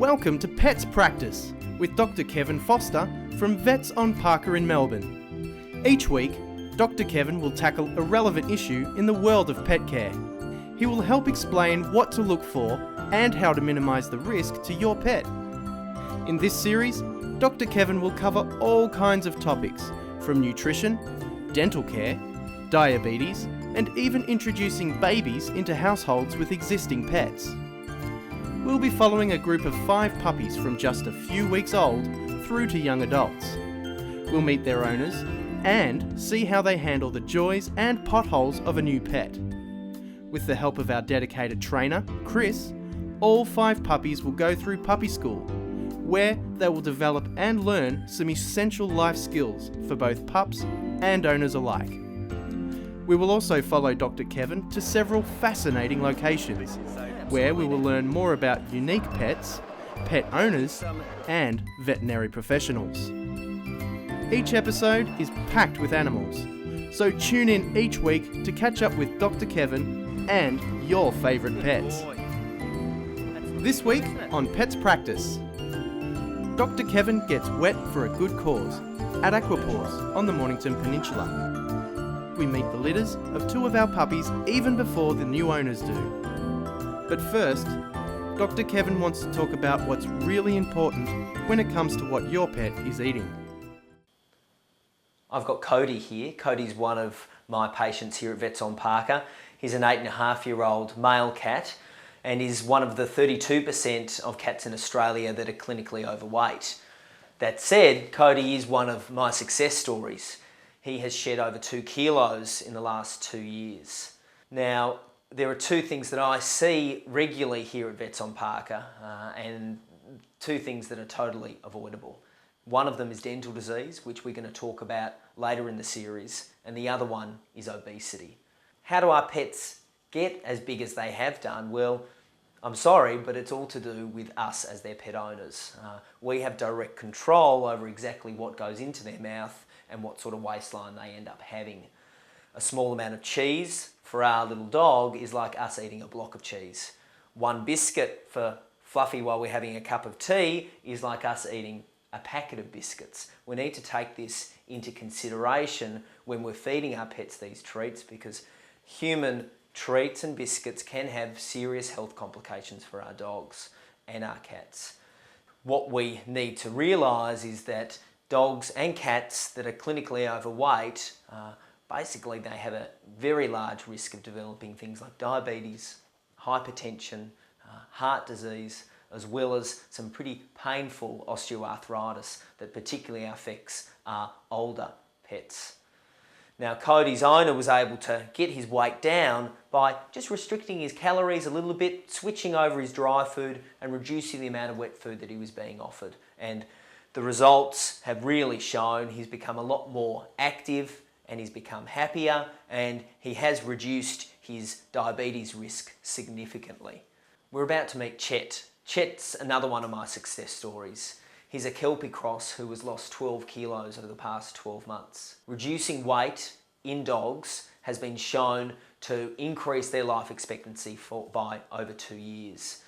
Welcome to Pets Practice with Dr. Kevin Foster from Vets on Parker in Melbourne. Each week, Dr. Kevin will tackle a relevant issue in the world of pet care. He will help explain what to look for and how to minimise the risk to your pet. In this series, Dr. Kevin will cover all kinds of topics, from nutrition, dental care, diabetes, and even introducing babies into households with existing pets. We'll be following a group of 5 puppies from just a few weeks old through to young adults. We'll meet their owners and see how they handle the joys and potholes of a new pet. With the help of our dedicated trainer, Chris, all 5 puppies will go through puppy school, where they will develop and learn some essential life skills for both pups and owners alike. We will also follow Dr. Kevin to several fascinating locations, where we will learn more about unique pets, pet owners, and veterinary professionals. Each episode is packed with animals, so tune in each week to catch up with Dr. Kevin and your favourite pets. This week on Pets Practice, Dr. Kevin gets wet for a good cause at Aquapaws on the Mornington Peninsula. We meet the litters of 2 of our puppies even before the new owners do. But first, Dr. Kevin wants to talk about what's really important when it comes to what your pet is eating. I've got Cody here. Cody's one of my patients here at Vets on Parker. He's an 8.5-year-old male cat and is one of the 32% of cats in Australia that are clinically overweight. That said, Cody is one of my success stories. He has shed over 2 kilos in the last 2 years. Now, there are 2 things that I see regularly here at Vets on Parker and 2 things that are totally avoidable. One of them is dental disease, which we're going to talk about later in the series, and the other one is obesity. How do our pets get as big as they have done? Well, I'm sorry, but it's all to do with us as their pet owners. We have direct control over exactly what goes into their mouth and what sort of waistline they end up having. A small amount of cheese for our little dog is like us eating a block of cheese. 1 biscuit for Fluffy while we're having a cup of tea is like us eating a packet of biscuits. We need to take this into consideration when we're feeding our pets these treats, because human treats and biscuits can have serious health complications for our dogs and our cats. What we need to realise is that dogs and cats that are clinically overweight, basically they have a very large risk of developing things like diabetes, hypertension, heart disease, as well as some pretty painful osteoarthritis that particularly affects our older pets. Now, Cody's owner was able to get his weight down by just restricting his calories a little bit, switching over his dry food and reducing the amount of wet food that he was being offered. And the results have really shown he's become a lot more active and he's become happier, and he has reduced his diabetes risk significantly. We're about to meet Chet. Chet's another one of my success stories. He's a Kelpie cross who has lost 12 kilos over the past 12 months. Reducing weight in dogs has been shown to increase their life expectancy by over 2 years.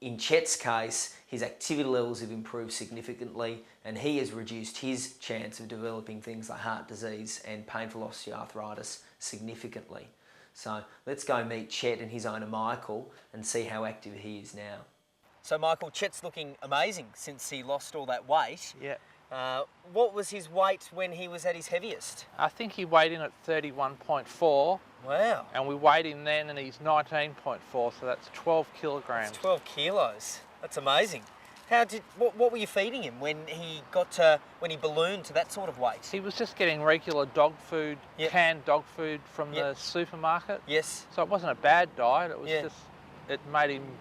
In Chet's case, his activity levels have improved significantly and he has reduced his chance of developing things like heart disease and painful osteoarthritis significantly. So let's go meet Chet and his owner Michael and see how active he is now. So Michael, Chet's looking amazing since he lost all that weight. Yeah. What was his weight when he was at his heaviest? I think he weighed in at 31.4. Wow. And we weighed in then and he's 19.4, so that's 12 kilograms. That's 12 kilos. That's amazing. What were you feeding him when he ballooned to that sort of weight? He was just getting regular dog food, Yep. canned dog food from Yep. the supermarket. Yes. So it wasn't a bad diet, it was Yeah. just, it made him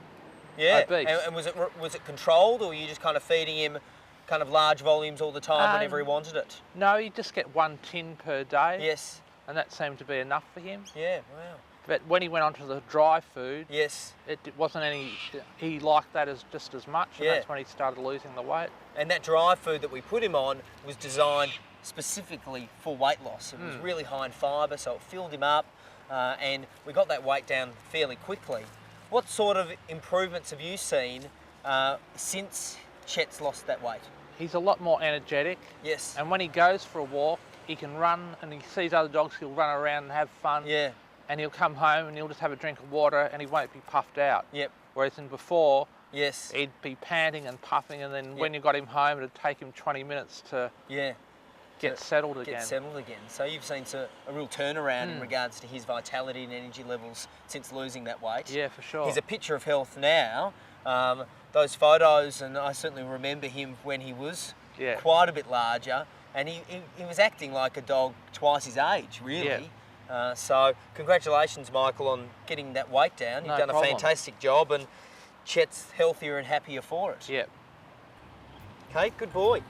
Yeah. obese. And was it controlled, or were you just kind of feeding him kind of large volumes all the time whenever he wanted it? No, you just get 1 tin per day. Yes. And that seemed to be enough for him. Yeah, wow. But when he went onto the dry food, Yes. it wasn't he liked that just as much, and Yeah. that's when he started losing the weight. And that dry food that we put him on was designed specifically for weight loss. It was really high in fibre, so it filled him up, and we got that weight down fairly quickly. What sort of improvements have you seen since Chet's lost that weight? He's a lot more energetic. Yes. And when he goes for a walk, he can run, and he sees other dogs, he'll run around and have fun. Yeah. And he'll come home and he'll just have a drink of water and he won't be puffed out. Yep. Whereas in before, Yes. he'd be panting and puffing, and then when you got him home, it'd take him 20 minutes to get settled again. So you've seen a real turnaround in regards to his vitality and energy levels since losing that weight. Yeah, for sure. He's a picture of health now. Those photos, and I certainly remember him when he was quite a bit larger, and he was acting like a dog twice his age, really. Yeah. So congratulations, Michael, on getting that weight down. You've done a fantastic job, and Chet's healthier and happier for it. Yep. Okay, good boy.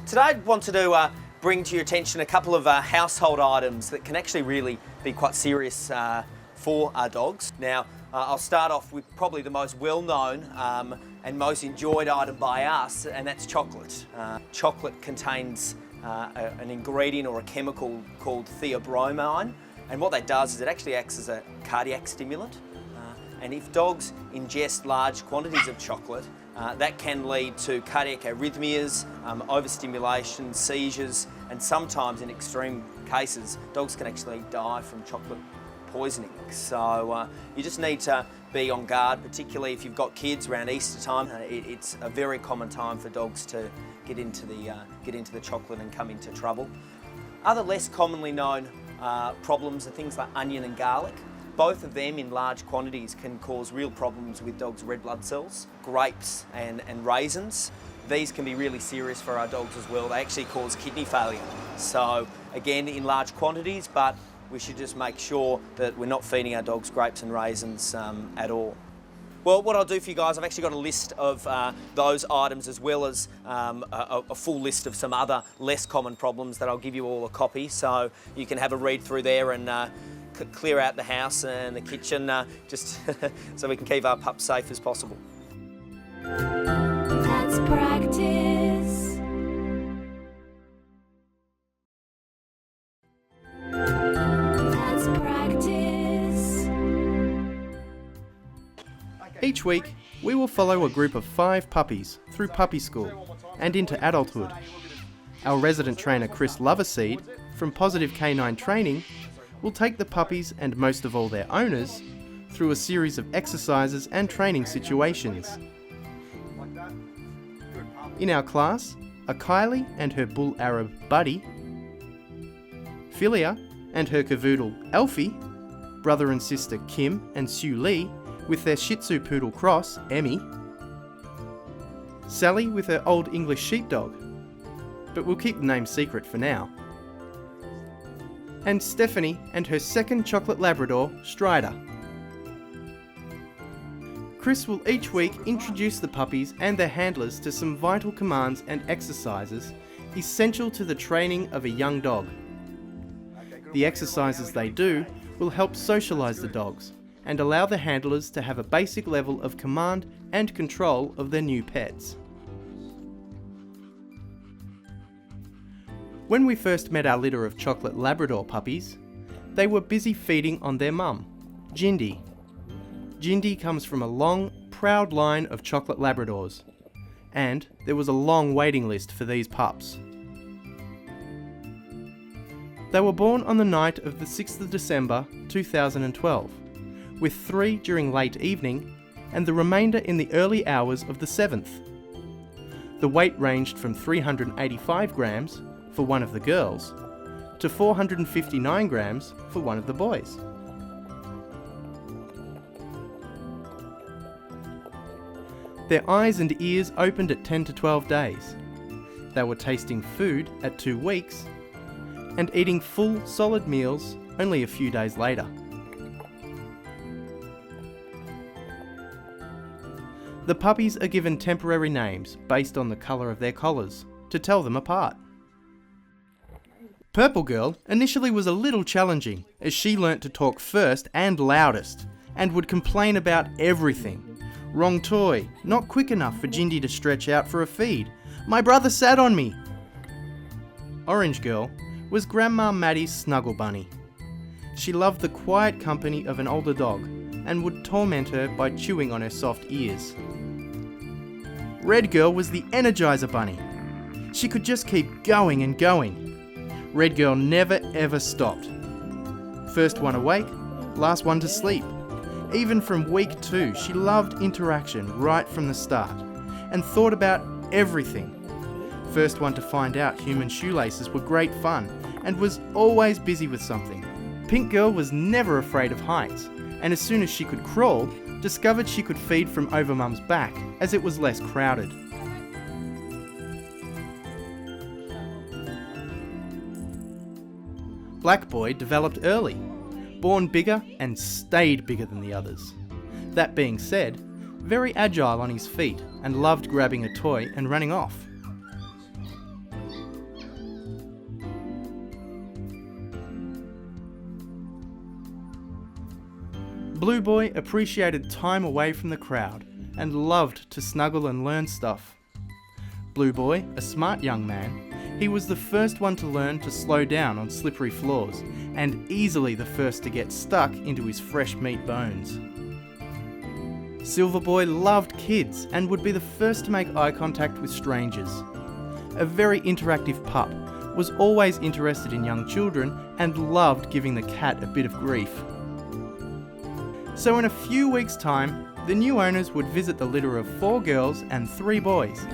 Today I wanted to bring to your attention a couple of household items that can actually really be quite serious for our dogs. Now, I'll start off with probably the most well-known and most enjoyed item by us, and that's chocolate. Chocolate contains an ingredient or a chemical called theobromine, and what that does is it actually acts as a cardiac stimulant. And if dogs ingest large quantities of chocolate, that can lead to cardiac arrhythmias, overstimulation, seizures, and sometimes in extreme cases, dogs can actually die from chocolate poisoning. So you just need to be on guard, particularly if you've got kids around Easter time. It's a very common time for dogs to get into the chocolate and come into trouble. Other less commonly known problems are things like onion and garlic. Both of them in large quantities can cause real problems with dogs' red blood cells. Grapes and raisins, these can be really serious for our dogs as well. They actually cause kidney failure. So again, in large quantities, but we should just make sure that we're not feeding our dogs grapes and raisins at all. Well, what I'll do for you guys, I've actually got a list of those items as well as a full list of some other less common problems that I'll give you all a copy, so you can have a read through there and clear out the house and the kitchen just so we can keep our pups safe as possible. Let's practice. Let's practice. Each week, we will follow a group of 5 puppies through puppy school and into adulthood. Our resident trainer Chris Loverseed from Positive Canine Training will take the puppies and most of all their owners through a series of exercises and training situations. In our class are Kylie and her bull Arab Buddy, Philia and her cavoodle Elfie, brother and sister Kim and Sue Lee with their Shih Tzu poodle cross Emmy, Sally with her old English sheepdog, but we'll keep the name secret for now, and Stephanie and her second chocolate Labrador, Strider. Chris will each week introduce the puppies and their handlers to some vital commands and exercises essential to the training of a young dog. The exercises they do will help socialise the dogs and allow the handlers to have a basic level of command and control of their new pets. When we first met our litter of chocolate Labrador puppies, they were busy feeding on their mum, Indi. Indi comes from a long, proud line of chocolate Labradors, and there was a long waiting list for these pups. They were born on the night of the 6th of December 2012, with 3 during late evening and the remainder in the early hours of the 7th. The weight ranged from 385 grams for one of the girls to 459 grams for one of the boys. Their eyes and ears opened at 10 to 12 days. They were tasting food at 2 weeks and eating full solid meals only a few days later. The puppies are given temporary names based on the colour of their collars to tell them apart. Purple Girl initially was a little challenging as she learnt to talk first and loudest and would complain about everything. Wrong toy, not quick enough for Indi to stretch out for a feed, my brother sat on me. Orange Girl was Grandma Maddie's snuggle bunny. She loved the quiet company of an older dog, and would torment her by chewing on her soft ears. Red Girl was the Energizer Bunny. She could just keep going and going. Red Girl never ever stopped. First one awake, last one to sleep. Even from week 2, she loved interaction right from the start and thought about everything. First one to find out human shoelaces were great fun and was always busy with something. Pink Girl was never afraid of heights, and as soon as she could crawl, discovered she could feed from over Mum's back as it was less crowded. Black Boy developed early, born bigger and stayed bigger than the others. That being said, very agile on his feet and loved grabbing a toy and running off. Blue Boy appreciated time away from the crowd and loved to snuggle and learn stuff. Blue Boy, a smart young man, he was the first one to learn to slow down on slippery floors and easily the first to get stuck into his fresh meat bones. Silver Boy loved kids and would be the first to make eye contact with strangers. A very interactive pup, was always interested in young children and loved giving the cat a bit of grief. So in a few weeks' time, the new owners would visit the litter of 4 girls and 3 boys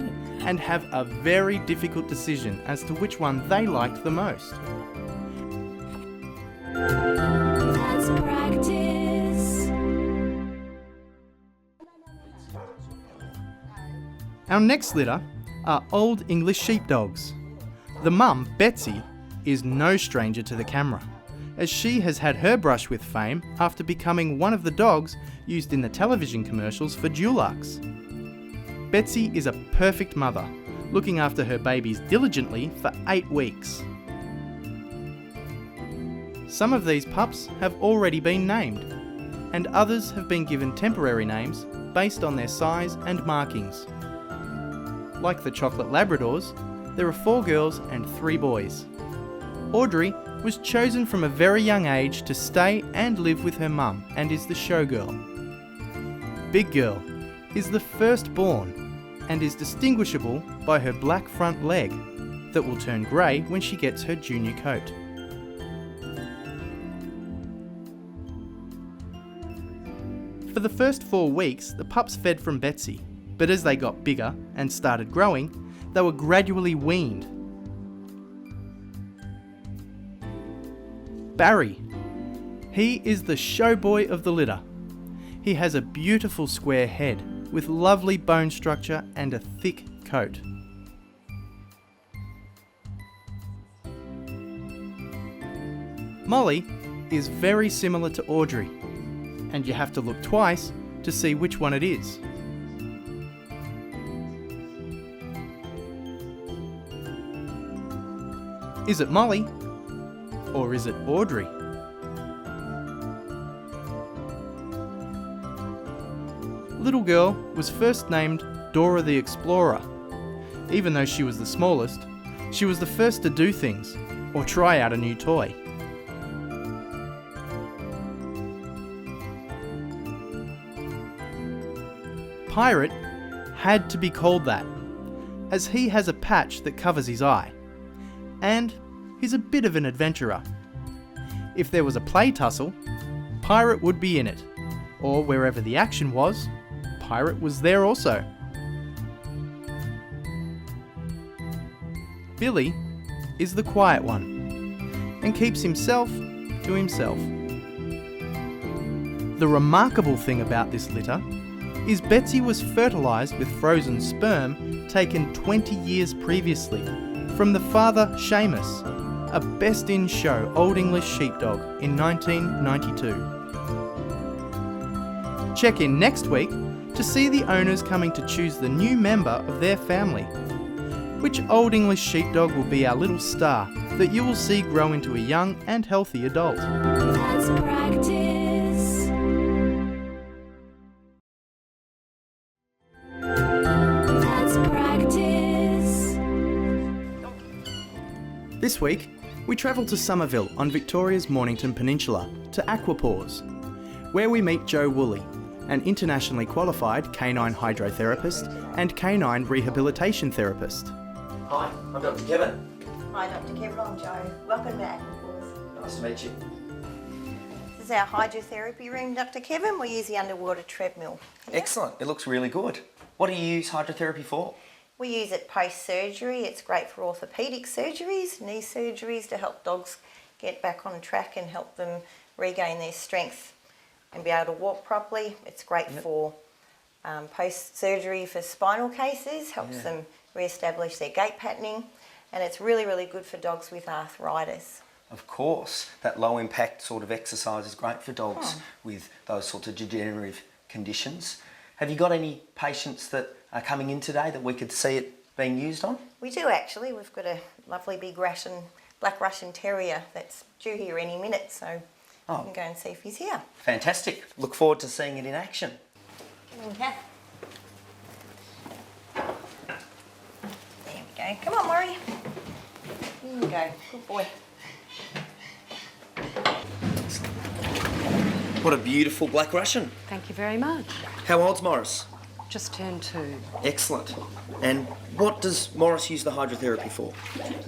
and have a very difficult decision as to which one they liked the most. Let's practice. Our next litter are Old English sheepdogs. The mum, Betsy, is no stranger to the camera, as she has had her brush with fame after becoming one of the dogs used in the television commercials for Dulux. Betsy is a perfect mother, looking after her babies diligently for 8 weeks. Some of these pups have already been named, and others have been given temporary names based on their size and markings. Like the chocolate Labradors, there are 4 girls and 3 boys. Audrey was chosen from a very young age to stay and live with her mum and is the showgirl. Big Girl is the firstborn and is distinguishable by her black front leg that will turn grey when she gets her junior coat. For the first 4 weeks, the pups fed from Betsy, but as they got bigger and started growing, they were gradually weaned. Barry. He is the show boy of the litter. He has a beautiful square head with lovely bone structure and a thick coat. Molly is very similar to Audrey, and you have to look twice to see which one it is. Is it Molly? Or is it Audrey? Little Girl was first named Dora the Explorer. Even though she was the smallest, she was the first to do things or try out a new toy. Pirate had to be called that, as he has a patch that covers his eye, and he's a bit of an adventurer. If there was a play tussle, Pirate would be in it, or wherever the action was, Pirate was there also. Billy is the quiet one, and keeps himself to himself. The remarkable thing about this litter is Betsy was fertilised with frozen sperm taken 20 years previously from the father Seamus, a best-in-show Old English sheepdog in 1992. Check in next week to see the owners coming to choose the new member of their family. Which Old English sheepdog will be our little star that you will see grow into a young and healthy adult? Let's practice. Let's practice. This week, we travel to Somerville on Victoria's Mornington Peninsula to Aquapaws, where we meet Joe Woolley, an internationally qualified canine hydrotherapist and canine rehabilitation therapist. Hi, I'm Dr. Kevin. Hi, Dr. Kevin. I'm Joe. Welcome back. Nice to meet you. This is our hydrotherapy room, Dr. Kevin. We use the underwater treadmill. Excellent. It looks really good. What do you use hydrotherapy for? We use it post-surgery. It's great for orthopaedic surgeries, knee surgeries, to help dogs get back on track and help them regain their strength and be able to walk properly. It's great for post-surgery for spinal cases, helps them re-establish their gait patterning, and it's really, really good for dogs with arthritis. Of course, that low impact sort of exercise is great for dogs with those sorts of degenerative conditions. Have you got any patients that are coming in today that we could see it being used on? We do actually. We've got a lovely big black Russian terrier that's due here any minute, so we can go and see if he's here. Fantastic. Look forward to seeing it in action. Come on, Kath. There we go. Come on, Maury. Here you go. Good boy. What a beautiful black Russian. Thank you very much. How old's Morris? Just turned 2. Excellent. And what does Morris use the hydrotherapy for?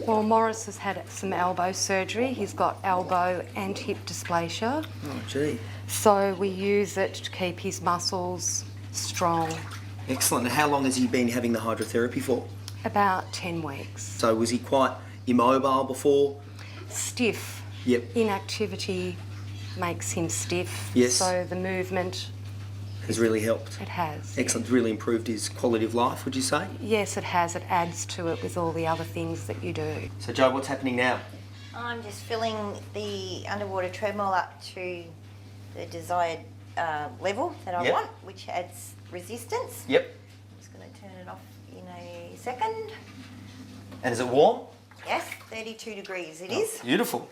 Well, Morris has had some elbow surgery. He's got elbow and hip dysplasia. Oh, gee. So we use it to keep his muscles strong. Excellent. And how long has he been having the hydrotherapy for? About 10 weeks. So was he quite immobile before? Stiff. Yep. Inactivity makes him stiff. Yes. So the movement, Has really helped. it has. Excellent. Really improved his quality of life, would you say? Yes, it has. It adds to it with all the other things that you do. So Joe, what's happening now? I'm just filling the underwater treadmill up to the desired level that I want, which adds resistance. Yep. I'm just going to turn it off in a second. And is it warm? Yes, 32 degrees it is. Beautiful.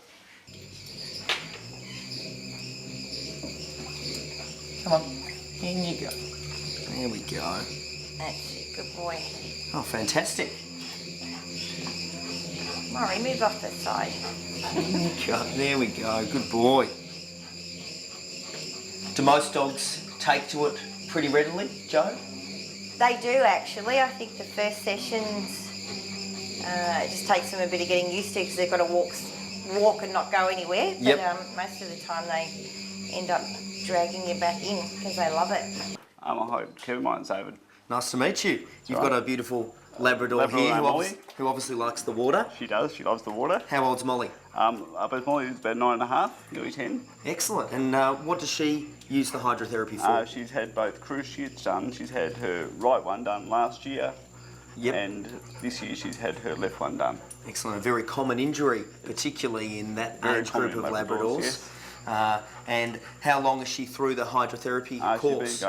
Come on. In you go. There we go. That's it, good boy. Oh, fantastic. Maury, move off the side. In you go. There we go. Good boy. Do most dogs take to it pretty readily, Joe? They do actually. I think the first sessions, it just takes them a bit of getting used to because they've got to walk and not go anywhere. But most of the time they end up dragging you back in because they love it. I hope Kevin, my name's David. Nice to meet you. You've got a beautiful Labrador here who obviously likes the water. She does, she loves the water. How old's Molly? But Molly is about 9.5, nearly 10. Excellent. And what does she use the hydrotherapy for? She's had both cruciates done. She's had her right one done last year. Yep. And this year she's had her left one done. Excellent. A very common injury, particularly in that Very age group of common in Labradors. Yes. And how long is she through the hydrotherapy course?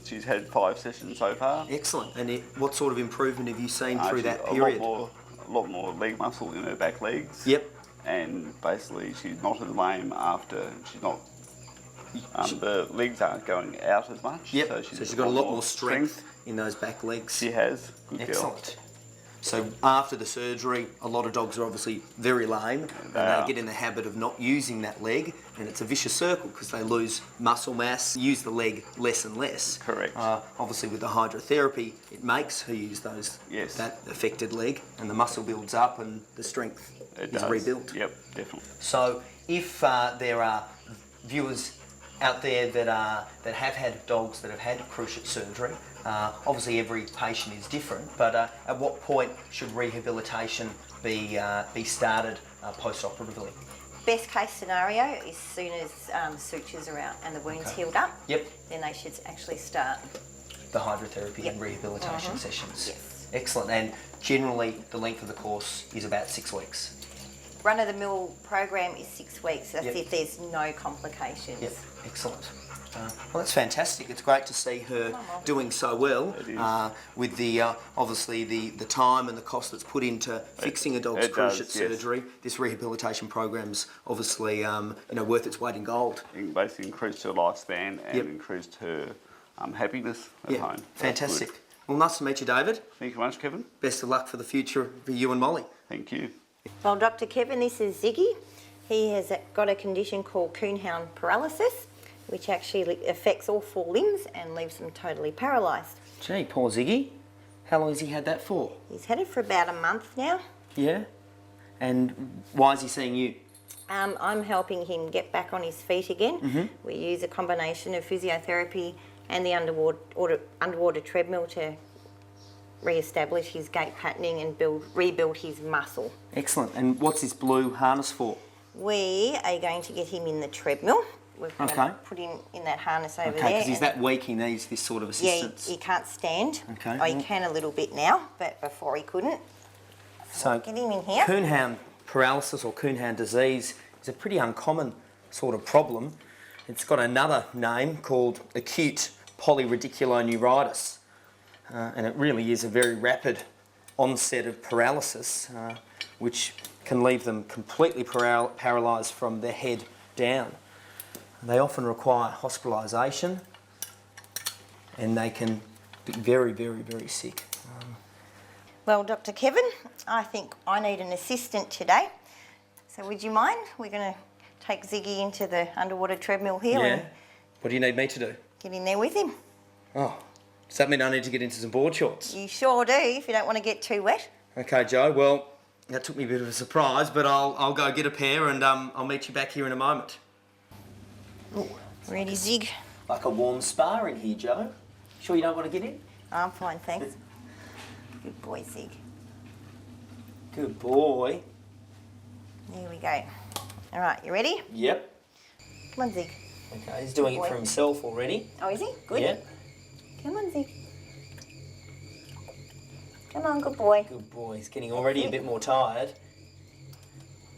She's had 5 sessions so far. Excellent. And what sort of improvement have you seen through that period? A lot more leg muscle in her back legs. Yep. And basically she's not as lame after, she's not, the legs aren't going out as much. Yep. So she's got a lot more strength in those back legs. She has. Good Excellent. Girl. So after the surgery, a lot of dogs are obviously very lame and they get in the habit of not using that leg, and it's a vicious circle because they lose muscle mass, use the leg less and less. Correct. Obviously with the hydrotherapy, it makes her use that affected leg, and the muscle builds up and the strength is rebuilt. Yep, definitely. So if there are viewers out there that have had dogs that have had cruciate surgery, obviously every patient is different, but at what point should rehabilitation be started post-operatively? Best case scenario, as soon as sutures are out and the wound's healed up, then they should actually start the hydrotherapy and rehabilitation sessions. Yes. Excellent. And generally the length of the course is about 6 weeks. Run-of-the-mill program is 6 weeks. That's if there's no complications. Yep. Excellent. Well, that's fantastic. It's great to see her doing so well with the obviously the time and the cost that's put into fixing a dog's cruciate surgery. This rehabilitation program's obviously worth its weight in gold. It basically increased her lifespan and increased her happiness at home. Fantastic. Well, nice to meet you, David. Thank you very much, Kevin. Best of luck for the future for you and Molly. Thank you. Well, Dr. Kevin, this is Ziggy. He has got a condition called coonhound paralysis, which actually affects all 4 limbs and leaves them totally paralysed. Gee, poor Ziggy. How long has he had that for? He's had it for about a month now. Yeah? And why is he seeing you? I'm helping him get back on his feet again. We use a combination of physiotherapy and the underwater treadmill to re-establish his gait patterning and rebuild his muscle. Excellent. And what's this blue harness for? We are going to get him in the treadmill. We're going to put him in that harness over there. Okay, because he's that weak, he needs this sort of assistance. Yeah, he can't stand. Okay. Oh, he can a little bit now, but before he couldn't. So Get him in here. Coonhound paralysis or Coonhound disease is a pretty uncommon sort of problem. It's got another name called acute polyradiculoneuritis, and it really is a very rapid onset of paralysis, which can leave them completely paralysed from their head down. They often require hospitalisation, and they can be very, very, very sick. Well, Dr. Kevin, I think I need an assistant today. So would you mind? We're going to take Ziggy into the underwater treadmill here Yeah. and What do you need me to do? get in there with him. Oh, does that mean I need to get into some board shorts? You sure do, if you don't want to get too wet. Okay, Joe. Well, that took me a bit of a surprise, but I'll go get a pair and I'll meet you back here in a moment. Ready, Zig? Like a warm spa in here, Joe. Sure you don't want to get in? I'm fine, thanks. Good boy, Zig. Good boy. There we go. All right, you ready? Yep. Come on, Zig. Okay, he's doing it for himself already. Oh, is he? Good. Yep. Come on, Zig. Come on, good boy. Good boy. He's getting already a bit more tired.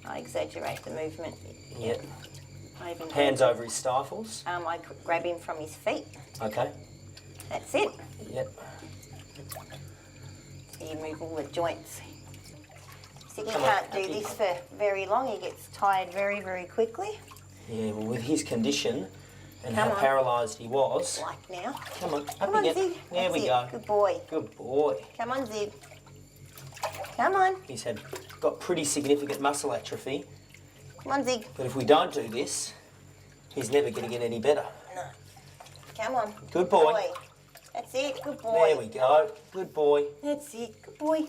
I exaggerate the movement. Yep. I even Hands over his stifles. I grab him from his feet. Okay. That's it. Yep. So you move all the joints. Ziggy Come on, can't do Happy. this for very long. He gets tired very, very quickly. Yeah, well, with his condition and Come how on. paralysed he was. Like now. Come on, Come up on, again. Zig. There That's we it. go. Good boy. Good boy. Come on, Zig. Come on. He's got pretty significant muscle atrophy, Come on, Zig. but if we don't do this, he's never going to get any better. No. Come on. Good boy. That's it. Good boy. There we go. Good boy. That's it. Good boy.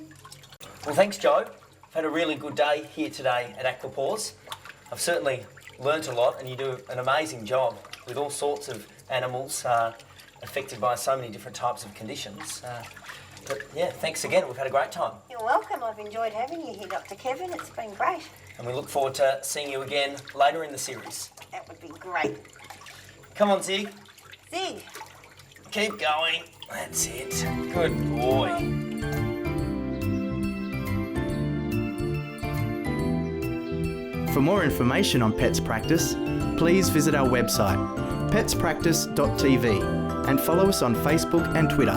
Well, thanks, Joe. I've had a really good day here today at Aquapaws. I've certainly learnt a lot, and you do an amazing job with all sorts of animals affected by so many different types of conditions. But yeah, thanks again. We've had a great time. You're welcome. I've enjoyed having you here, Dr. Kevin. It's been great. And we look forward to seeing you again later in the series. That would be great. Come on, Zig. Zig. Keep going. That's it. Good boy. For more information on Pets Practice, please visit our website, petspractice.tv, and follow us on Facebook and Twitter.